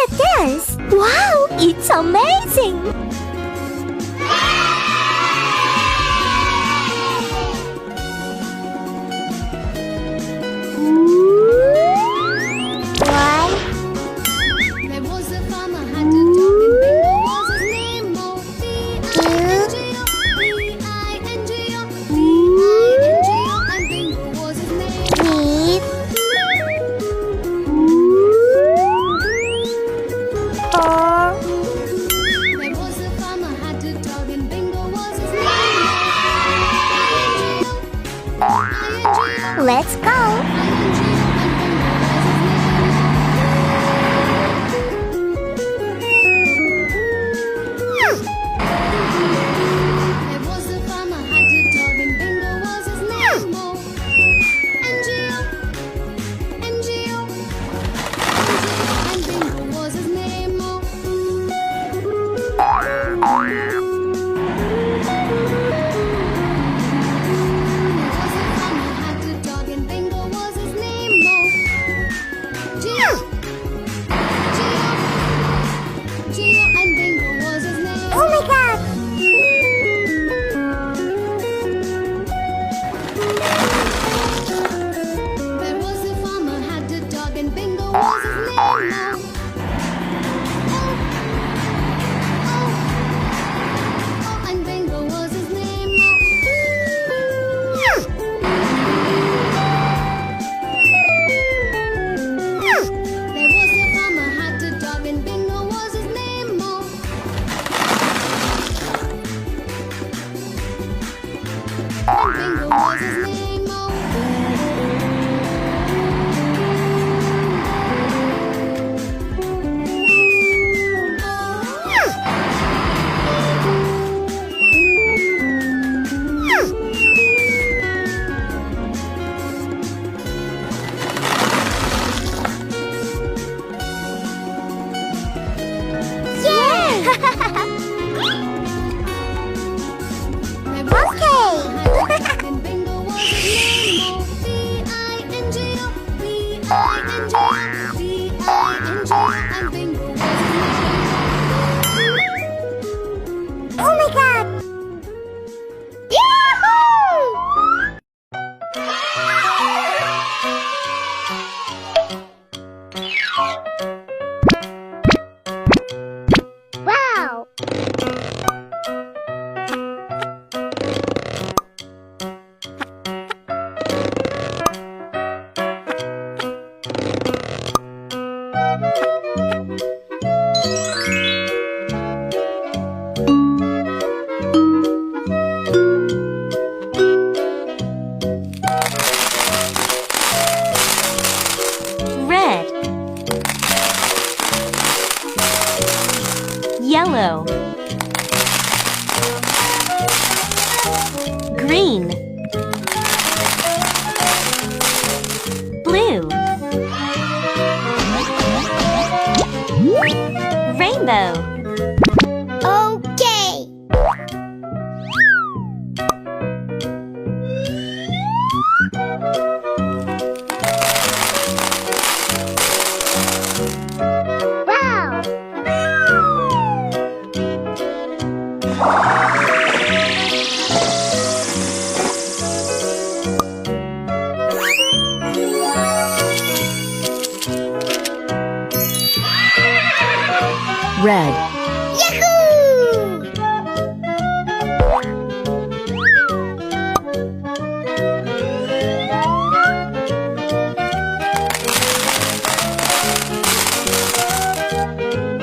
a dance! Wow, it's amazing! There was a farmer had a dog and Bingo was his name. B-I-N-G-O, B-I-N-G-O, and Bingo was his name. There was a farmer had a dog and Bingo was his name. I-N-G-O, Let's go! There was a farmer had a dog and Bingo was his name. N-G-O, N-G-O, and Bingo was his name. Oh my god! There was a farmer had a dog and Bingo was his name. Oh, and Bingo was his name. There was a farmer had a dog and Bingo was his name. And Bingo was his name. And Bingo was his name. B-I-N-G-O, B-I-N-G-O, B-I-N-G-O, and Bingo was his name. Oh my god! Yahoo! Wow! Red, yellow, green, blue, rainbow, Okay! Wow! red, Yahoo!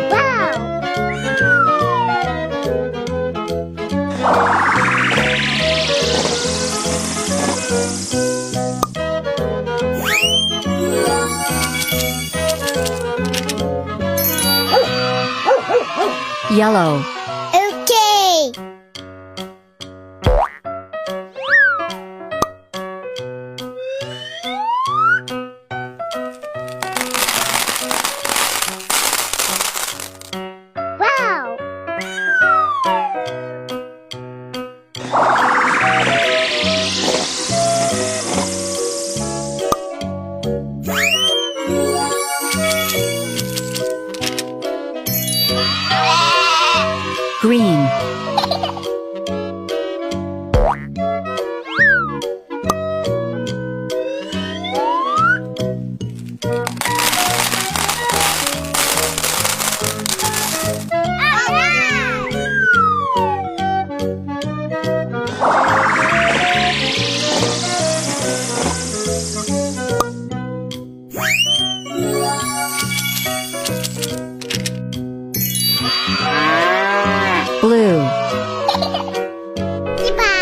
Wow! yellow, Okay! Wow! Green. Blue. Goodbye.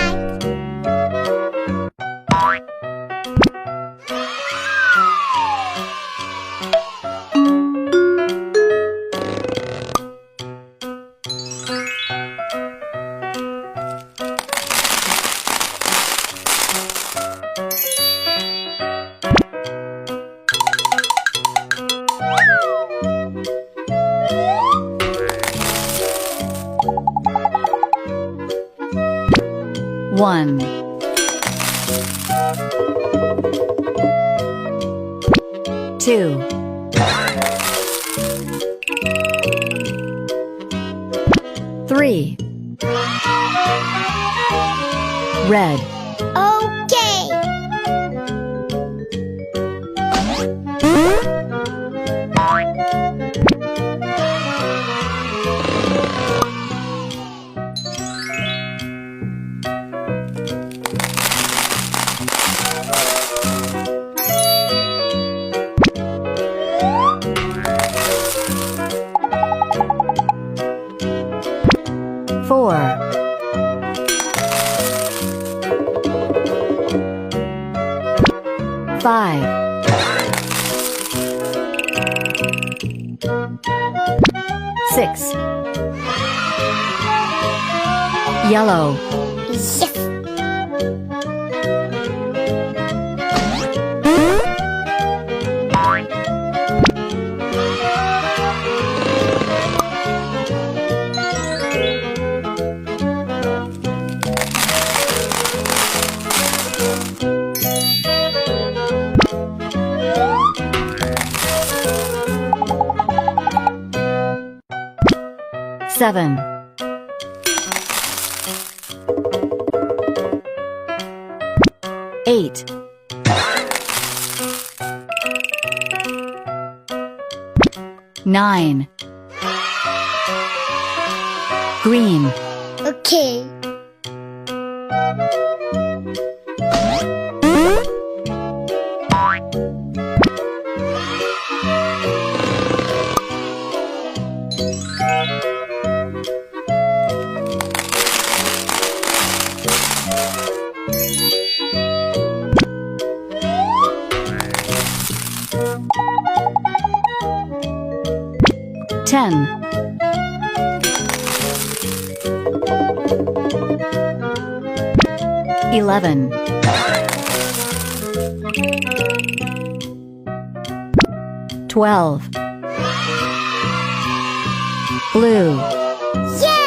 1. 2. 3. Red. Okay. Four. 5. 6. Yellow. Yes. 7. 8. 9. Green. Okay. Ten. 11. 12. Blue. Yeah.